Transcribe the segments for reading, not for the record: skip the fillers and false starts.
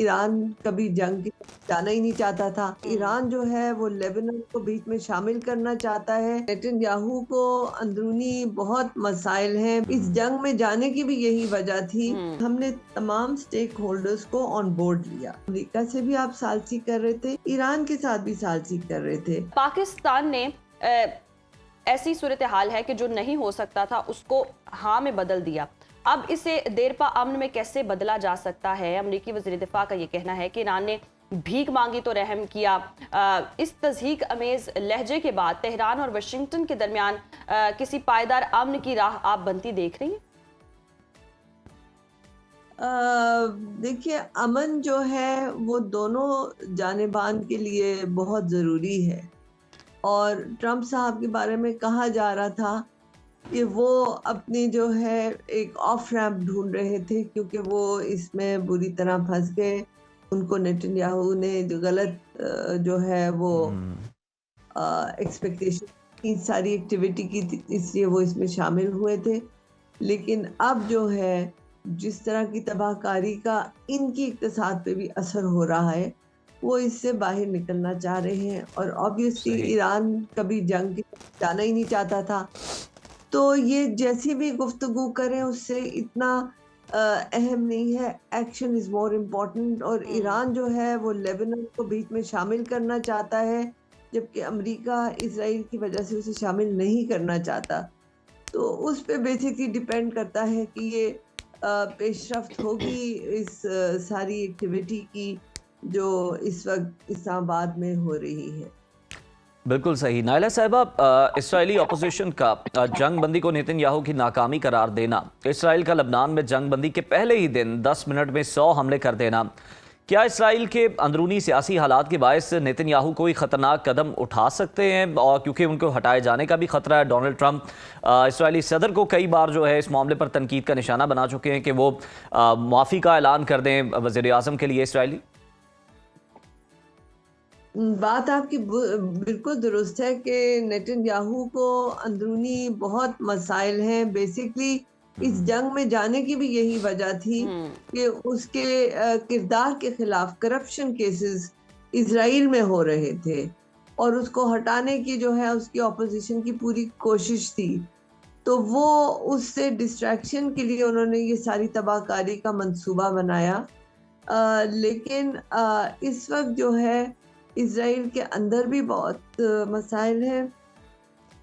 Iran कभी जंग की तरफ जाना ही नहीं चाहता था। ईरान जो है वो लेबनान को बीच में शामिल करना चाहता है। नेतन्याहू को अंदरूनी बहुत मसाइल हैं। इस जंग में जाने की भी यही वजह थी। हमने तमाम स्टेक होल्डर्स को ऑन बोर्ड लिया। अमेरिका से भी आप सालसी कर रहे थे, ईरान के साथ भी सालसी कर रहे थे। पाकिस्तान ने ऐसी सूरत हाल है कि जो नहीं हो सकता था उसको हाँ में बदल दिया। अब इसे देरपा अमन में कैसे बदला जा सकता है? अमरीकी वज़ीर दिफा का ये कहना है कि ईरान ने भीख मांगी तो रहम किया। इस तज़हीक अमेज लहजे के बाद तेहरान और वाशिंगटन के दरमियान किसी पायदार अमन की राह आप बनती देख रही हैं? देखिए, अमन जो है वो दोनों जानिबान के लिए बहुत ज़रूरी है। और ट्रंप साहब के बारे में कहा जा रहा था कि वो अपनी जो है एक ऑफ रैंप ढूंढ रहे थे, क्योंकि वो इसमें बुरी तरह फंस गए। उनको नेतन्याहू ने जो गलत जो है वो एक्सपेक्टेशन की सारी एक्टिविटी की थी, इसलिए वो इसमें शामिल हुए थे। लेकिन अब जो है जिस तरह की तबाहकारी का इनकी इक़्तिसाद पे भी असर हो रहा है, वो इससे बाहर निकलना चाह रहे हैं। और ऑब्वियसली ईरान कभी जंग की तरफ जाना ही नहीं चाहता था, तो ये जैसी भी गुफ्तगू करें उससे इतना अहम नहीं है। Action is more important. और ईरान जो है वो लेबनान को बीच में शामिल करना चाहता है, जबकि अमेरिका इसराइल की वजह से उसे शामिल नहीं करना चाहता। तो उस पे बेसिकली डिपेंड करता है कि ये पेशरफ्त होगी इस सारी एक्टिविटी की जो इस वक्त इस्लामाबाद में हो रही है। बिल्कुल सही। नायला साहिबा, इसराइली अपोजिशन का जंग बंदी को नेतन्याहू की नाकामी करार देना, इसराइल का लबनान में जंग बंदी के पहले ही दिन 10 मिनट में 100 हमले कर देना, क्या इसराइल के अंदरूनी सियासी हालात के बायस नेतन्याहू कोई ख़तरनाक कदम उठा सकते हैं? और क्योंकि उनको हटाए जाने का भी ख़तरा है। डोनाल्ड ट्रंप इसराइली सदर को कई बार जो है इस मामले पर तनकीद का निशाना बना चुके हैं कि वो माफ़ी का ऐलान कर दें वज़ीर आज़म के लिए इसराइली। बात आपकी बिल्कुल दुरुस्त है कि नेतन्याहू को अंदरूनी बहुत मसाइल हैं। बेसिकली इस जंग में जाने की भी यही वजह थी कि उसके किरदार के खिलाफ करप्शन केसेस इजराइल में हो रहे थे और उसको हटाने की जो है उसकी ऑपोजिशन की पूरी कोशिश थी। तो वो उससे डिस्ट्रैक्शन के लिए उन्होंने ये सारी तबाहकारी का मंसूबा बनाया। लेकिन इस वक्त जो है इजराइल के अंदर भी बहुत मसाइल हैं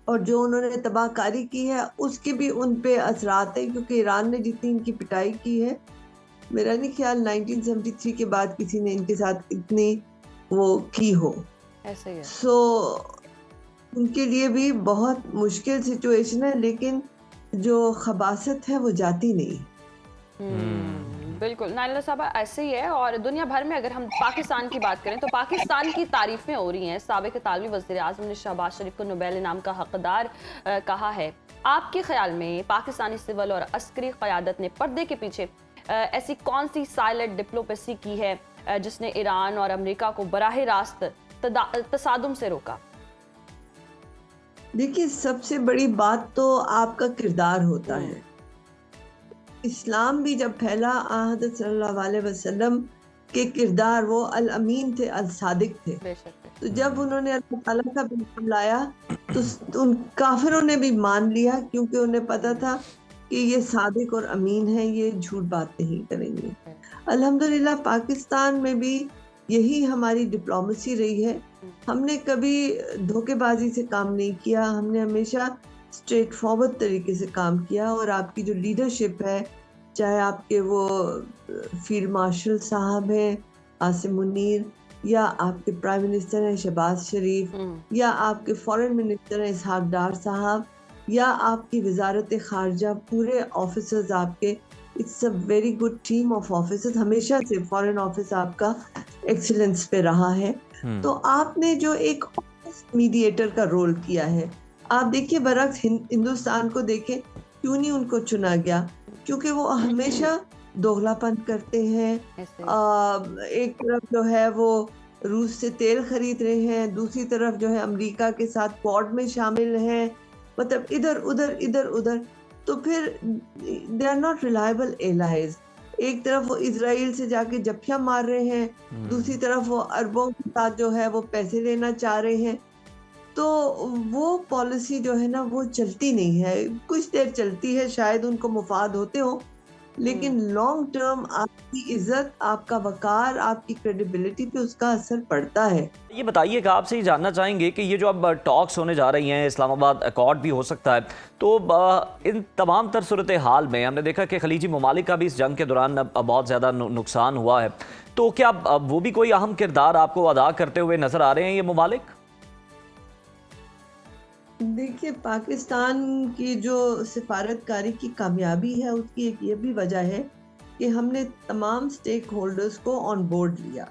और जो उन्होंने तबाहकारी की है उसके भी उन पे असरात हैं, क्योंकि ईरान ने जितनी इनकी पिटाई की है, मेरा नहीं ख्याल 1973 के बाद किसी ने इनके साथ इतनी वो की हो। ऐसे ही है। सो उनके लिए भी बहुत मुश्किल सिचुएशन है, लेकिन जो खबासत है वो जाती नहीं। बिल्कुल नायला साहबा, ऐसे ही है। और दुनिया भर में अगर हम पाकिस्तान की बात करें तो पाकिस्तान की तारीफें हो रही हैं। साबिक इतालवी वज़ीर आज़म ने शहबाज शरीफ को नोबेल इनाम का हकदार कहा है। आपके ख्याल में पाकिस्तानी सिविल और अस्करी क़यादत ने पर्दे के पीछे ऐसी कौन सी साइलेंट डिप्लोमेसी की है जिसने ईरान और अमेरिका को बराह रास्त तसादुम से रोका? देखिए, सबसे बड़ी बात तो आपका किरदार होता है। इस्लाम भी जब फैला, हज़रत सल्लल्लाहु अलैहि वसल्लम के किरदार वो अल अमीन थे, अल सादिक थे। तो जब उन्होंने अल्लाह ताला का पैगाम लाया तो उन काफिरों ने भी मान लिया, क्योंकि उन्हें पता था कि ये सादिक और अमीन है, ये झूठ बात नहीं करेंगे। अल्हम्दुलिल्लाह पाकिस्तान में भी यही हमारी डिप्लोमेसी रही है। हमने कभी धोखेबाजी से काम नहीं किया, हमने हमेशा स्ट्रेट फॉरवर्ड तरीके से काम किया। और आपकी जो लीडरशिप है, चाहे आपके वो फील्ड मार्शल साहब हैं आसिम मुनीर, या आपके प्राइम मिनिस्टर हैं शहबाज शरीफ, या आपके फॉरेन मिनिस्टर हैं इसहाक डार साहब, या आपकी वजारत खारजा, पूरे ऑफिसर्स आपके, it's a very good team of officers. हमेशा से फॉरेन ऑफिस आपका एक्सीलेंस पे रहा है। तो आपने जो एक मीडिएटर का रोल किया है, आप देखिए बरअक्स हिंदुस्तान को देखें, क्यों नहीं उनको चुना गया? क्योंकि वो हमेशा दोगलापन करते हैं। एक तरफ जो है वो रूस से तेल खरीद रहे हैं, दूसरी तरफ जो है अमेरिका के साथ क्वाड में शामिल हैं, मतलब इधर उधर इधर उधर। तो फिर they are not reliable allies. एक तरफ वो इजराइल से जाके जफ्या मार रहे हैं, दूसरी तरफ वो अरबों के साथ जो है वो पैसे लेना चाह रहे हैं। तो वो पॉलिसी जो है ना वो चलती नहीं है, कुछ देर चलती है, शायद उनको मुफाद होते हो, लेकिन लॉन्ग टर्म आपकी इज्जत, आपका वकार, आपकी क्रेडिबिलिटी पे उसका असर पड़ता है। ये बताइएगा, आपसे ये जानना चाहेंगे कि ये जो अब टॉक्स होने जा रही हैं, इस्लामाबाद अकॉर्ड भी हो सकता है, तो इन तमाम तर सूरत हाल में हमने देखा कि खलीजी ममालिक का भी इस जंग के दौरान बहुत ज़्यादा नुकसान हुआ है, तो क्या वो भी कोई अहम किरदार आपको अदा करते हुए नज़र आ रहे हैं ये ममालिक? देखिए, पाकिस्तान की जो सिफारतकारी की कामयाबी है उसकी एक ये भी वजह है कि हमने तमाम स्टेक होल्डर्स को ऑन बोर्ड लिया।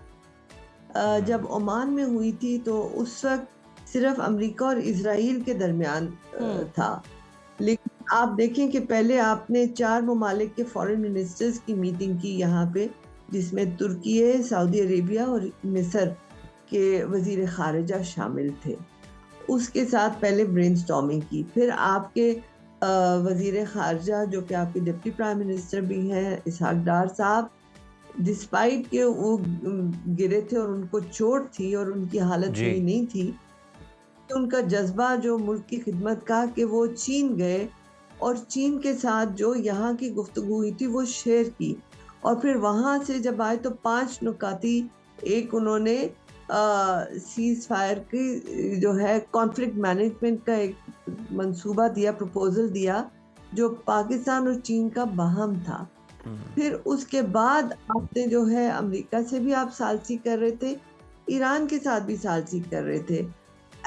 जब ओमान में हुई थी तो उस वक्त सिर्फ अमेरिका और इजराइल के दरमियान था, लेकिन आप देखें कि पहले आपने 4 ममालिक के फॉरेन मिनिस्टर्स की मीटिंग की यहाँ पे, जिसमें तुर्की, सऊदी अरेबिया और मिस्र के वजीर खारिजा शामिल थे। उसके साथ पहले ब्रेनस्टॉर्मिंग की, फिर आपके वजीर खारजा जो कि आपके डिप्टी प्राइम मिनिस्टर भी हैं, इसहाक डार साहब, डिस्पाइट के वो गिरे थे और उनको चोट थी और उनकी हालत सही नहीं थी, तो उनका जज्बा जो मुल्क की खिदमत का, कि वो चीन गए और चीन के साथ जो यहाँ की गुफ्तगू हुई थी वो शेयर की, और फिर वहाँ से जब आए तो 5 नुकाती, एक उन्होंने सीज फायर की जो है कॉन्फ्लिक्ट मैनेजमेंट का एक मंसूबा दिया, प्रपोजल दिया, जो पाकिस्तान और चीन का बाहम था। फिर उसके बाद आपने जो है अमेरिका से भी आप सालसी कर रहे थे, ईरान के साथ भी सालसी कर रहे थे,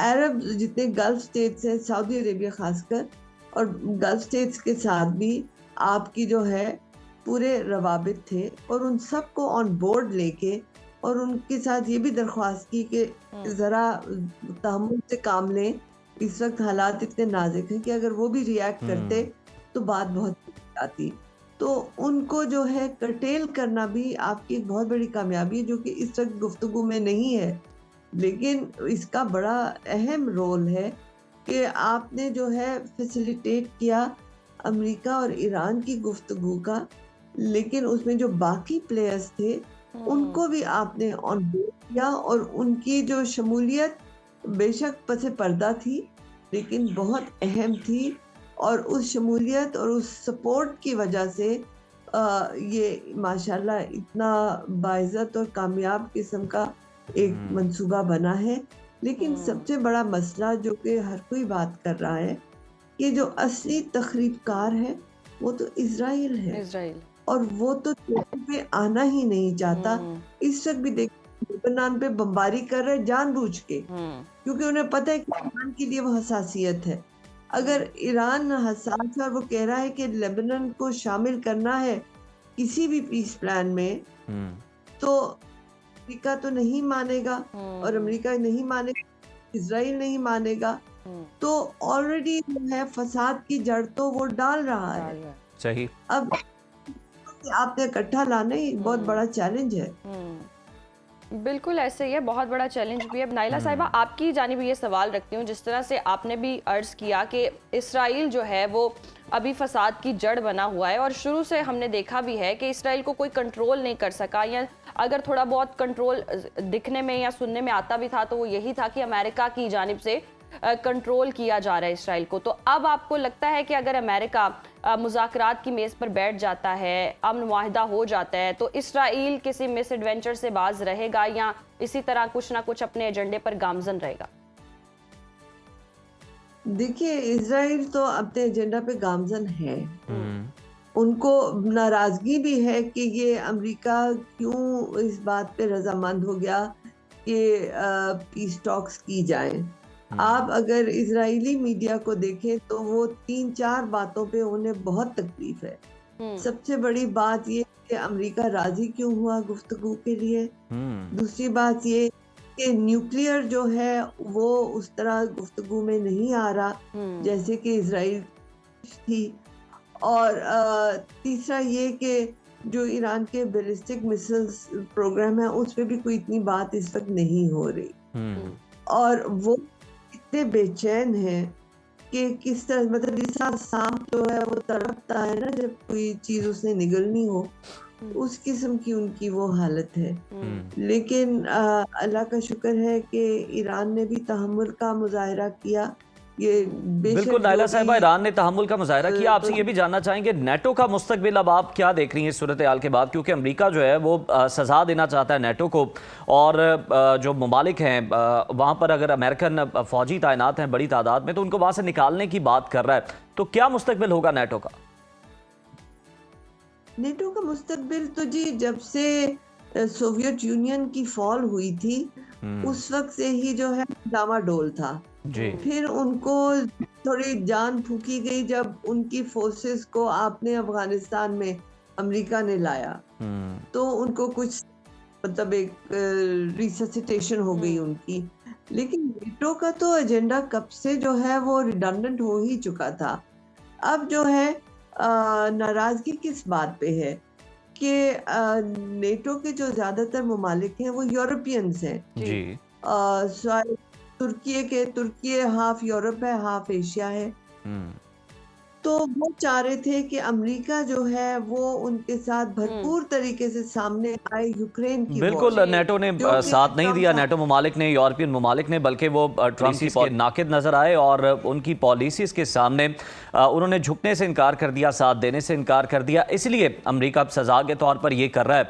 अरब जितने गल्फ स्टेट्स हैं, सऊदी अरेबिया खासकर, और गल्फ स्टेट्स के साथ भी आपकी जो है पूरे रवाबित थे, और उन सबको ऑन बोर्ड लेके और उनके साथ ये भी दरख्वास्त की कि ज़रा तहम्मुल से काम लें, इस वक्त हालात इतने नाजुक हैं कि अगर वो भी रिएक्ट करते तो बात बहुत आती। तो उनको जो है कर्टेल करना भी आपकी एक बहुत बड़ी कामयाबी है, जो कि इस वक्त गुफ्तगू में नहीं है, लेकिन इसका बड़ा अहम रोल है कि आपने जो है फैसिलिटेट किया अमेरिका और ईरान की गुफ्तगू का, लेकिन उसमें जो बाकी प्लेयर्स थे उनको भी आपने ऑन बोर्ड किया, और उनकी जो शमूलियत बेशक पसे पर्दा थी लेकिन बहुत अहम थी, और उस शमूलियत और उस सपोर्ट की वजह से ये माशाल्लाह इतना बाइज़्ज़त और कामयाब किस्म का एक मंसूबा बना है। लेकिन सबसे बड़ा मसला जो कि हर कोई बात कर रहा है कि जो असली तखरीबकार है वो तो इजराइल है, और वो तो पे आना ही नहीं चाहता। इस वक्त भी देखिए लेबनान पे बमबारी कर रहे जानबूझ के, क्योंकि उन्हें पता है कि ईरान के लिए वो हसासियत है। अगर ईरान हसास है और वो कह रहा है कि लेबनान को शामिल करना है किसी भी पीस प्लान में, तो अमेरिका तो नहीं मानेगा, और अमेरिका नहीं मानेगा, इजराइल नहीं मानेगा, तो ऑलरेडी जो है फसाद की जड़ तो वो डाल रहा है। सही। अब आपने इकट्ठा लाना ही बहुत बड़ा चैलेंज है। बिल्कुल ऐसे ही है, बहुत बड़ा चैलेंज भी है। नाइला साहिबा, आपकी जानिब ये सवाल रखती हूँ, जिस तरह से आपने भी अर्ज किया कि इसराइल जो है वो अभी फसाद की जड़ बना हुआ है, और शुरू से हमने देखा भी है कि इसराइल को कोई कंट्रोल नहीं कर सका, या अगर थोड़ा बहुत कंट्रोल दिखने में या सुनने में आता भी था तो वो यही था कि अमेरिका की जानिब से कंट्रोल किया जा रहा है इसराइल को। तो अब आपको लगता है कि अगर अमेरिका मुज़ाकरात की मेज़ पर बैठ जाता है, अमन मुआहिदा हो जाता है, तो इसराइल किसी मिस एडवेंचर से बाज रहेगा या इसी तरह कुछ ना कुछ अपने एजेंडे पर गामजन रहेगा? देखिए, इसराइल तो अपने एजेंडा पे गामजन है। उनको नाराजगी भी है कि ये अमेरिका क्यों इस बात पे रजामंद हो गया कि पीस टॉक्स की जाएं। आप अगर इजरायली मीडिया को देखें तो वो 3-4 बातों पे उन्हें बहुत तकलीफ है। सबसे बड़ी बात ये कि अमेरिका राजी क्यों हुआ गुफ्तगू के लिए। दूसरी बात ये कि न्यूक्लियर जो है वो उस तरह गुफ्तगू में नहीं आ रहा जैसे कि इजराइल थी। और तीसरा ये कि जो ईरान के बैलिस्टिक मिसाइल्स प्रोग्राम है उस पर भी कोई इतनी बात इस वक्त नहीं हो रही। और वो इतने बेचैन हैं कि किस तरह, मतलब सांप जो है वो तड़पता है ना जब कोई चीज उसने निगलनी हो, उस किस्म की उनकी वो हालत है। लेकिन अल्लाह का शुक्र है कि ईरान ने भी तहम्मुल का मुजाहरा किया। ये बिल्कुल नायला साहिबा, ईरान ने तहम्मुल का मुजाहरा किया। आपसे ये भी जानना चाहेंगे नेटो का मुस्तकबिल अब आप क्या देख रही हैं इस सूरत हाल के बाद, क्योंकि अमेरिका जो है वो सजा देना चाहता है नेटो को, और जो ममालिक हैं वहाँ पर अगर अमेरिकन फौजी तैनात हैं बड़ी तादाद में तो उनको वहाँ से निकालने की बात कर रहा है। तो क्या मुस्तकबिल होगा नेटो का? नेटो का मुस्तकबिल तो जी जब से सोवियत यूनियन की फॉल हुई थी उस वक्त से ही जो है डामाडोल था जी। फिर उनको थोड़ी जान फूकी गई जब उनकी फोर्सेस को आपने अफगानिस्तान में अमेरिका ने लाया, तो उनको कुछ मतलब एक रिससिटेशन हो गई उनकी। लेकिन नेटो का तो एजेंडा कब से जो है वो रिडंडेंट हो ही चुका था। अब जो है नाराजगी किस बात पे है कि नेटो के जो ज्यादातर ममालिक हैं वो यूरोपियंस हैं जी। तुर्की हाफ यूरोप है हाफ एशिया है। तो वो चाह रहे थे कि अमेरिका जो है वो उनके साथ भरपूर तरीके से सामने आए यूक्रेन की। बिल्कुल नेटो ने साथ नहीं दिया, नेटो ममालिक ने, यूरोपियन ममालिक ने, बल्कि वो ट्रम्प के नाकिद नजर आए और उनकी पॉलिसीज के सामने उन्होंने झुकने से इनकार कर दिया, साथ देने से इनकार कर दिया। इसलिए अमेरिका अब सजा के तौर पर ये कर रहा है